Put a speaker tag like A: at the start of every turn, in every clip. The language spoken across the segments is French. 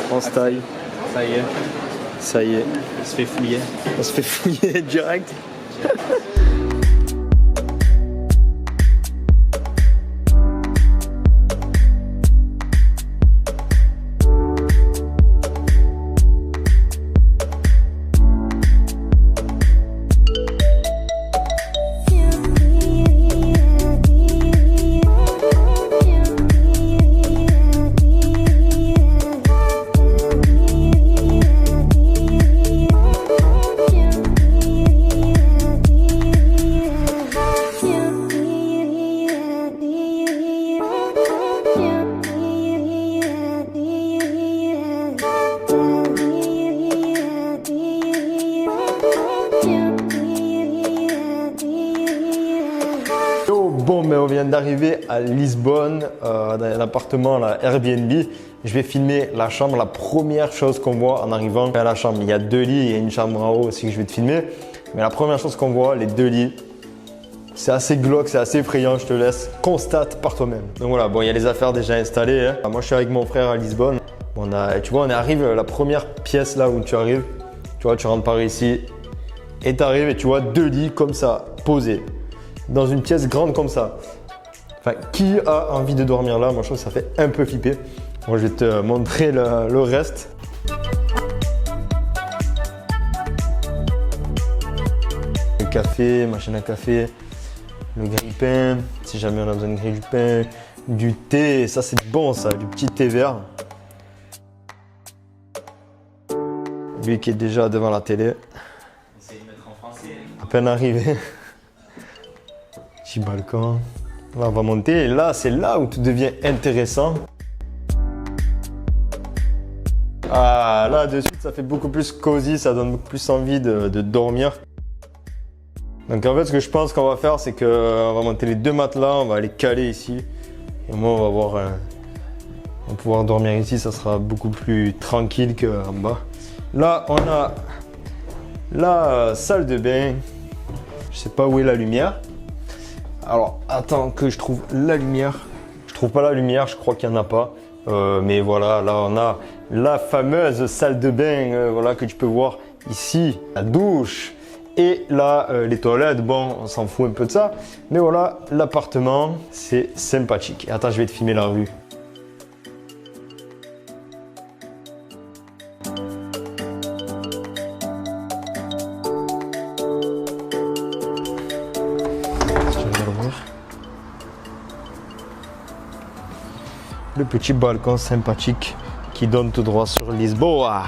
A: On se taille.
B: Ça y est,
A: Ça y est.
B: on se fait fouiller.
A: On se fait fouiller direct. Bon, mais on vient d'arriver à Lisbonne, dans l'appartement, la Airbnb. Je vais filmer la chambre. La première chose qu'on voit en arrivant à la chambre, il y a 2 lits, il y a une chambre en haut aussi que je vais te filmer. Mais la première chose qu'on voit, les 2 lits, c'est assez glauque, c'est assez effrayant, je te laisse. Constate par toi-même. Donc voilà, bon, il y a les affaires déjà installées. Hein. Moi, je suis avec mon frère à Lisbonne. Tu vois, on arrive, la première pièce là où tu arrives, tu vois, tu rentres par ici et tu arrives et tu vois 2 lits comme ça, posés. Dans une pièce grande comme ça. Enfin, qui a envie de dormir là? Moi, je trouve que ça fait un peu flipper. Moi, je vais te montrer le reste. Le café, machine à café, le grille-pain, si jamais on a besoin de grille-pain, du thé, ça c'est bon ça, du petit thé vert. Lui qui est déjà devant la télé.
B: Essaye de mettre en français.
A: À peine arrivé. Petit balcon. Là, on va monter. Et là, c'est là où tout devient intéressant. Ah, là, de suite, ça fait beaucoup plus cosy. Ça donne beaucoup plus envie de dormir. Donc, en fait, ce que je pense qu'on va faire, c'est qu'on va monter les 2 matelas. On va les caler ici. Et moi, on va voir. On va pouvoir dormir ici. Ça sera beaucoup plus tranquille qu'en bas. Là, on a la salle de bain. Je sais pas où est la lumière. Alors, attends que je trouve la lumière. Je trouve pas la lumière, je crois qu'il n'y en a pas. Mais voilà, là, on a la fameuse salle de bain voilà, que tu peux voir ici. La douche et là, les toilettes. Bon, on s'en fout un peu de ça. Mais voilà, l'appartement, c'est sympathique. Et attends, je vais te filmer la rue. Le petit balcon sympathique qui donne tout droit sur Lisboa.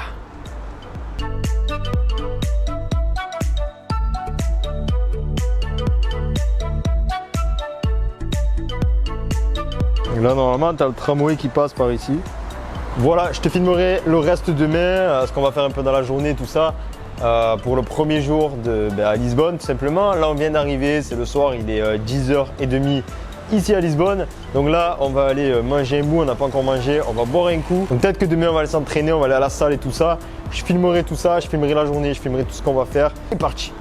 A: Et là, normalement, tu as le tramway qui passe par ici. Voilà, je te filmerai le reste demain, ce qu'on va faire un peu dans la journée, tout ça. Pour le premier jour à Lisbonne, tout simplement. Là, on vient d'arriver, c'est le soir, il est 10h30. Ici à Lisbonne, donc là on va aller manger un bout, on n'a pas encore mangé, on va boire un coup. Donc peut-être que demain on va aller s'entraîner, on va aller à la salle et tout ça. Je filmerai tout ça, je filmerai la journée, je filmerai tout ce qu'on va faire. C'est parti.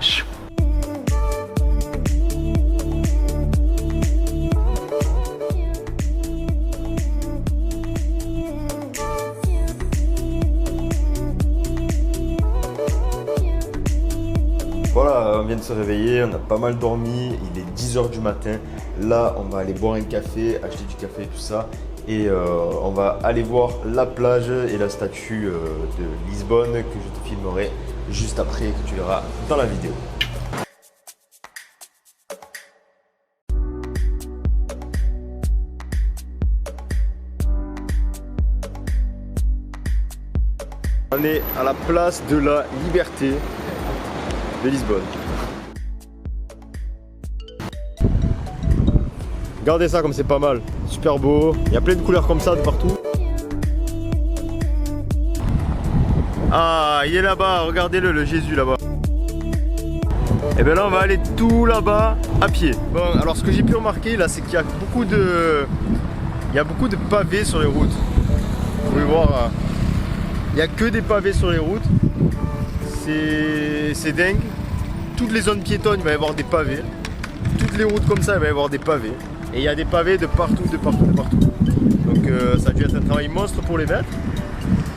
A: Voilà, on vient de se réveiller, on a pas mal dormi, il est 10h du matin. Là, on va aller boire un café, acheter du café et tout ça. Et on va aller voir la plage et la statue de Lisbonne que je te filmerai juste après, que tu verras dans la vidéo. On est à la place de la Liberté de Lisbonne. Regardez ça comme c'est pas mal, super beau, il y a plein de couleurs comme ça de partout. Ah, il est là-bas, regardez-le, le Jésus là-bas. Et bien là on va aller tout là-bas à pied. Bon, alors ce que j'ai pu remarquer là, c'est qu'il y a beaucoup de pavés sur les routes. Vous pouvez voir, il n'y a que des pavés sur les routes. C'est dingue. Toutes les zones piétonnes, il va y avoir des pavés. Toutes les routes comme ça, il va y avoir des pavés. Et il y a des pavés de partout, de partout, de partout. Donc ça a dû être un travail monstre pour les mettre.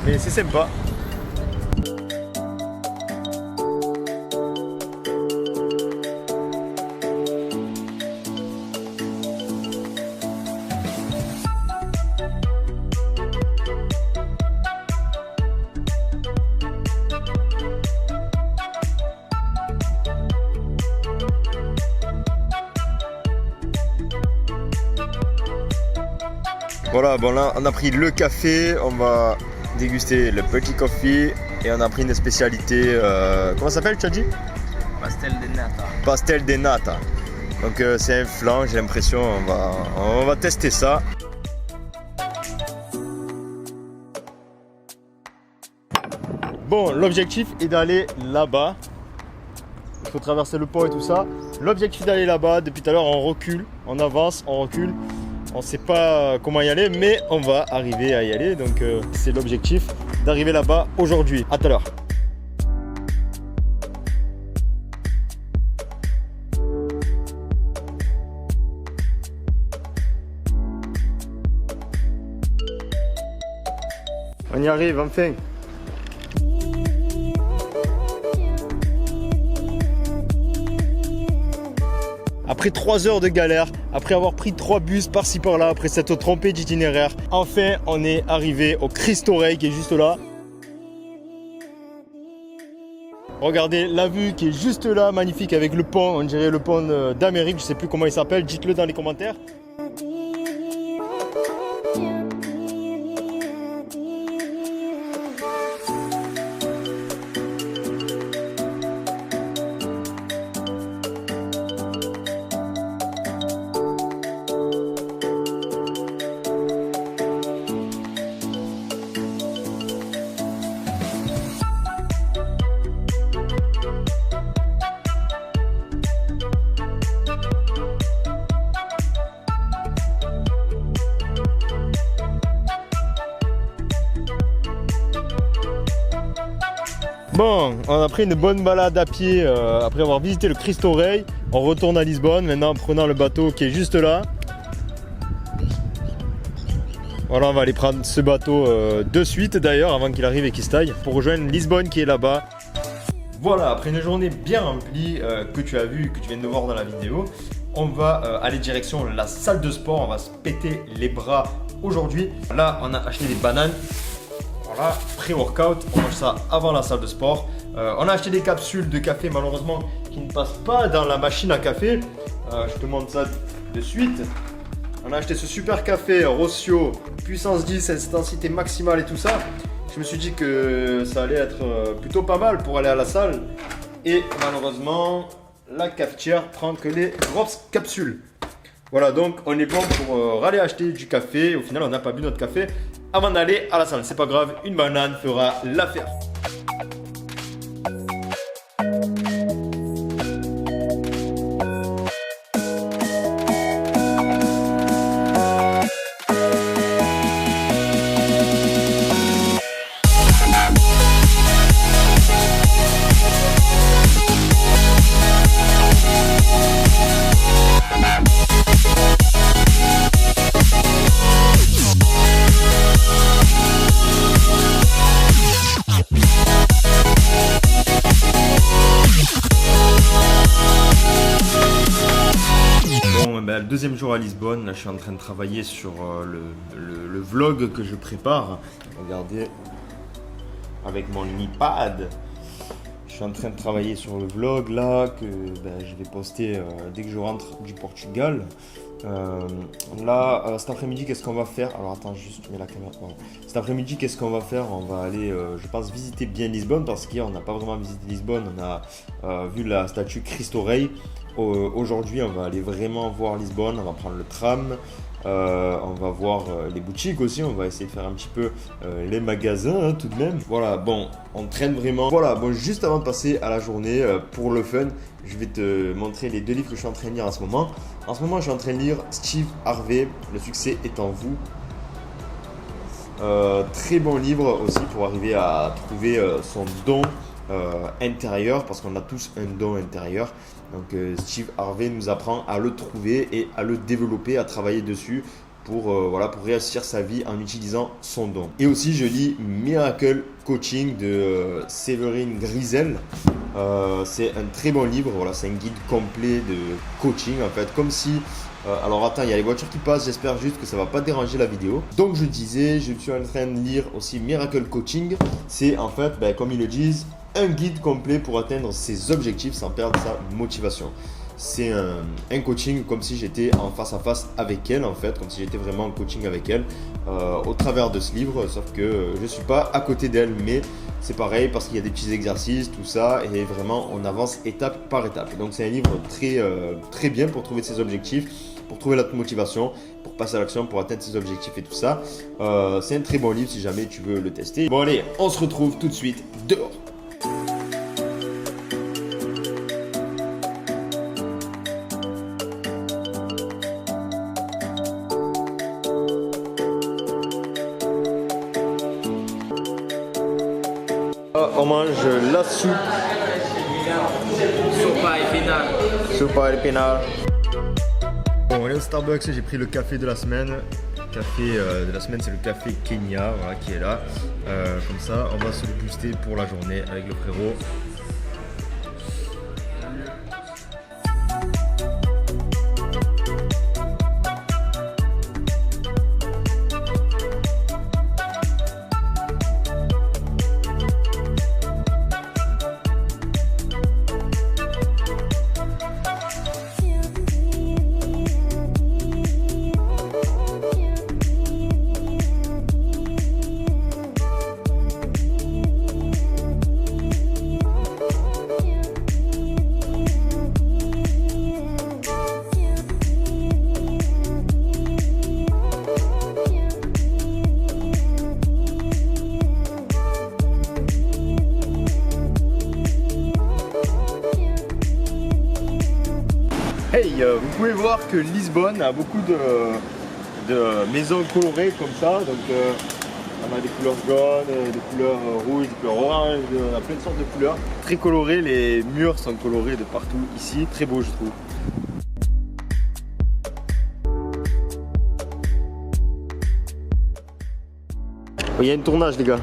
A: mais c'est sympa. Voilà, bon là on a pris le café, on va déguster le petit coffee et on a pris une spécialité, comment ça s'appelle tu as dit?
B: Pastel de nata.
A: Pastel de nata. Donc c'est un flan, j'ai l'impression, on va tester ça. Bon, l'objectif est d'aller là-bas. Il faut traverser le pont et tout ça. L'objectif d'aller là-bas, depuis tout à l'heure on recule, on avance, on recule. On ne sait pas comment y aller, mais on va arriver à y aller. Donc c'est l'objectif d'arriver là-bas aujourd'hui. À tout à l'heure. On y arrive enfin. Après 3 heures de galère, après avoir pris 3 bus par-ci par-là, après s'être trompé d'itinéraire, enfin on est arrivé au Cristo Rei qui est juste là. Regardez la vue qui est juste là, magnifique avec le pont, on dirait le pont d'Amérique, je ne sais plus comment il s'appelle, dites-le dans les commentaires. Bon, on a pris une bonne balade à pied après avoir visité le Cristo Rei. On retourne à Lisbonne maintenant en prenant le bateau qui est juste là. Voilà, on va aller prendre ce bateau de suite d'ailleurs avant qu'il arrive et qu'il se taille pour rejoindre Lisbonne qui est là-bas. Voilà, après une journée bien remplie que tu as vu, que tu viens de voir dans la vidéo, on va aller direction la salle de sport. On va se péter les bras aujourd'hui. Là, on a acheté des bananes. Voilà, pré-workout, on mange ça avant la salle de sport. On a acheté des capsules de café malheureusement qui ne passent pas dans la machine à café. Je te montre ça de suite. On a acheté ce super café Rossio, puissance 10, intensité maximale et tout ça. Je me suis dit que ça allait être plutôt pas mal pour aller à la salle. Et malheureusement, la cafetière prend que les grosses capsules. Voilà, donc on est bon pour aller acheter du café. Au final, on n'a pas bu notre café avant d'aller à la salle. C'est pas grave, une banane fera l'affaire. Le deuxième jour à Lisbonne, là je suis en train de travailler sur le vlog que je prépare. Regardez, avec mon iPad, je suis en train de travailler sur le vlog là que je vais poster dès que je rentre du Portugal. Cet après-midi, qu'est-ce qu'on va faire? Alors attends, juste mets la caméra. Voilà. Cet après-midi, qu'est-ce qu'on va faire? On va aller, je pense, visiter bien Lisbonne parce qu'hier on n'a pas vraiment visité Lisbonne. On a vu la statue Cristo Rei. Aujourd'hui, on va aller vraiment voir Lisbonne. On va prendre le tram. On va voir les boutiques aussi. On va essayer de faire un petit peu les magasins hein, tout de même. Voilà, bon, on traîne vraiment. Voilà, bon, juste avant de passer à la journée, pour le fun, je vais te montrer les 2 livres que je suis en train de lire en ce moment. En ce moment, je suis en train de lire Steve Harvey, Le succès est en vous. Très bon livre aussi pour arriver à trouver son don intérieur, parce qu'on a tous un don intérieur. Donc Steve Harvey nous apprend à le trouver et à le développer, à travailler dessus voilà, pour réussir sa vie en utilisant son don. Et aussi, je lis Miracle Coaching de Séverine Grisel. C'est un très bon livre, voilà, c'est un guide complet de coaching en fait, comme si... alors attends, il y a les voitures qui passent, j'espère juste que ça va pas déranger la vidéo. Donc je disais, je suis en train de lire aussi Miracle Coaching. C'est en fait, comme ils le disent, un guide complet pour atteindre ses objectifs sans perdre sa motivation. C'est un coaching comme si j'étais en face à face avec elle en fait, comme si j'étais vraiment en coaching avec elle au travers de ce livre, sauf que je ne suis pas à côté d'elle, mais c'est pareil parce qu'il y a des petits exercices, tout ça, et vraiment on avance étape par étape. Donc c'est un livre très bien pour trouver ses objectifs, pour trouver la motivation, pour passer à l'action, pour atteindre ses objectifs et tout ça. C'est un très bon livre si jamais tu veux le tester. Bon allez, on se retrouve tout de suite dehors. On mange la soupe.
B: Sopa épinard.
A: Sopa épinard. Bon, on est au Starbucks, j'ai pris le café de la semaine. Le café de la semaine, c'est le café Kenya, voilà, qui est là. Comme ça, on va se le booster pour la journée avec le frérot. Hey, vous pouvez voir que Lisbonne a beaucoup de maisons colorées comme ça. Donc on a des couleurs jaunes, des couleurs rouges, des couleurs oranges, on a plein de sortes de couleurs. Très colorées, les murs sont colorés de partout ici. Très beau je trouve. Il y a un tournage les gars.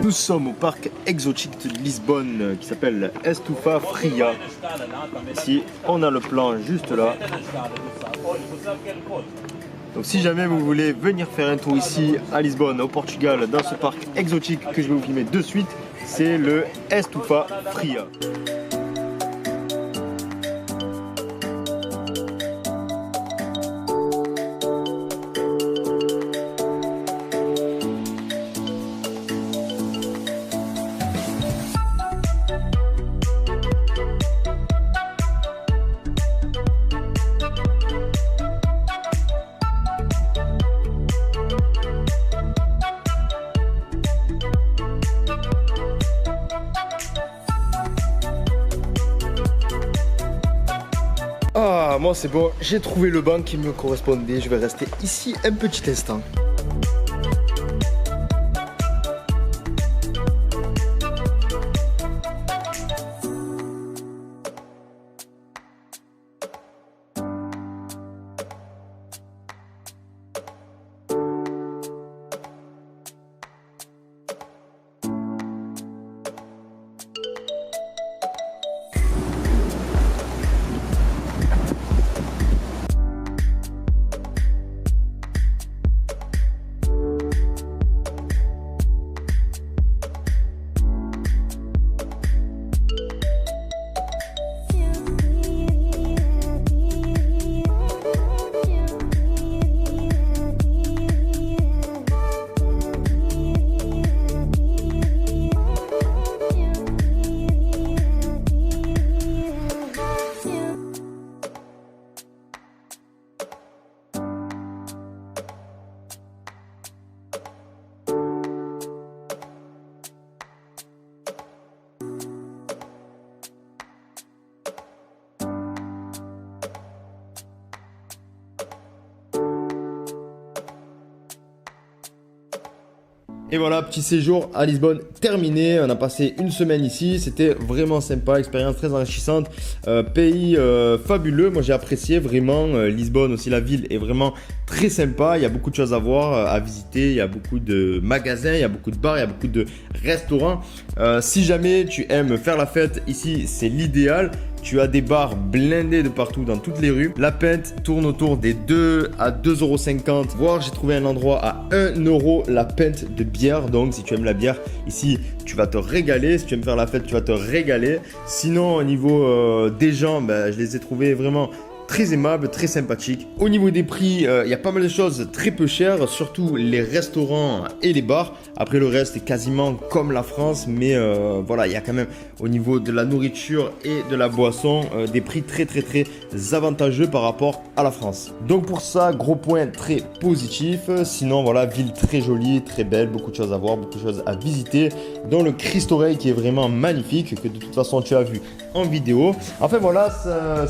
A: Nous sommes au parc exotique de Lisbonne qui s'appelle Estufa Fria. Ici, on a le plan juste là. Donc si jamais vous voulez venir faire un tour ici à Lisbonne, au Portugal, dans ce parc exotique que je vais vous filmer de suite, c'est le Estufa Fria. Ah, moi c'est bon, j'ai trouvé le banc qui me correspondait, je vais rester ici un petit instant. Et voilà, petit séjour à Lisbonne terminé. On a passé une semaine ici. C'était vraiment sympa, expérience très enrichissante. Pays fabuleux. Moi, j'ai apprécié vraiment. Lisbonne aussi, la ville est vraiment très sympa. Il y a beaucoup de choses à voir, à visiter. Il y a beaucoup de magasins, il y a beaucoup de bars, il y a beaucoup de restaurants. Si jamais tu aimes faire la fête, ici, c'est l'idéal. Tu as des bars blindés de partout dans toutes les rues. La pinte tourne autour des 2 à 2,50 €. Voire j'ai trouvé un endroit à 1 € la pinte de bière. Donc si tu aimes la bière, ici tu vas te régaler. Si tu aimes faire la fête, tu vas te régaler. Sinon au niveau des gens, je les ai trouvés vraiment très aimable, très sympathique. Au niveau des prix, il y a pas mal de choses très peu chères, surtout les restaurants et les bars. Après le reste est quasiment comme la France, mais voilà, il y a quand même au niveau de la nourriture et de la boisson des prix très avantageux par rapport à la France. Donc pour ça, gros point très positif. Sinon voilà, ville très jolie, très belle, beaucoup de choses à voir, beaucoup de choses à visiter, dont le Cristo Rei qui est vraiment magnifique, que de toute façon tu as vu en vidéo. Enfin voilà,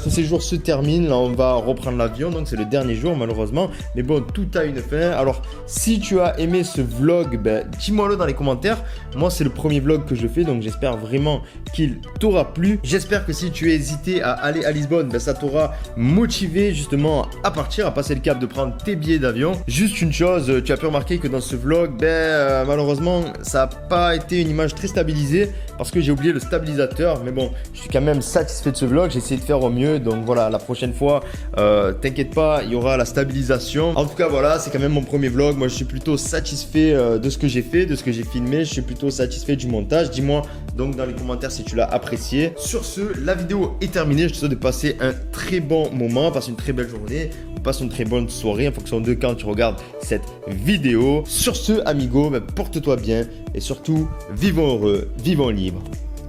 A: ce séjour se termine. Là, on va reprendre l'avion, donc c'est le dernier jour malheureusement. Mais bon, tout a une fin. Alors, si tu as aimé ce vlog, dis-moi-le dans les commentaires. Moi, c'est le premier vlog que je fais, donc j'espère vraiment qu'il t'aura plu. J'espère que si tu as hésité à aller à Lisbonne, ça t'aura motivé justement à partir, à passer le cap de prendre tes billets d'avion. Juste une chose, tu as pu remarquer que dans ce vlog, malheureusement, ça n'a pas été une image très stabilisée parce que j'ai oublié le stabilisateur. Mais bon, je suis quand même satisfait de ce vlog. J'ai essayé de faire au mieux, donc voilà, la prochaine fois, t'inquiète pas, il y aura la stabilisation. En tout cas voilà, c'est quand même mon premier vlog. Moi je suis plutôt satisfait de ce que j'ai fait, de ce que j'ai filmé. Je suis plutôt satisfait du montage. Dis-moi donc dans les commentaires si tu l'as apprécié. Sur ce, la vidéo est terminée. Je te souhaite de passer un très bon moment, passer une très belle journée, passe une très bonne soirée en fonction de quand tu regardes cette vidéo. Sur ce, amigo, porte-toi bien et surtout, vivons heureux, vivons libres.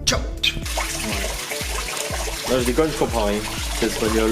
A: Ciao.
B: Non, je déconne, je comprends rien. C'est espagnol.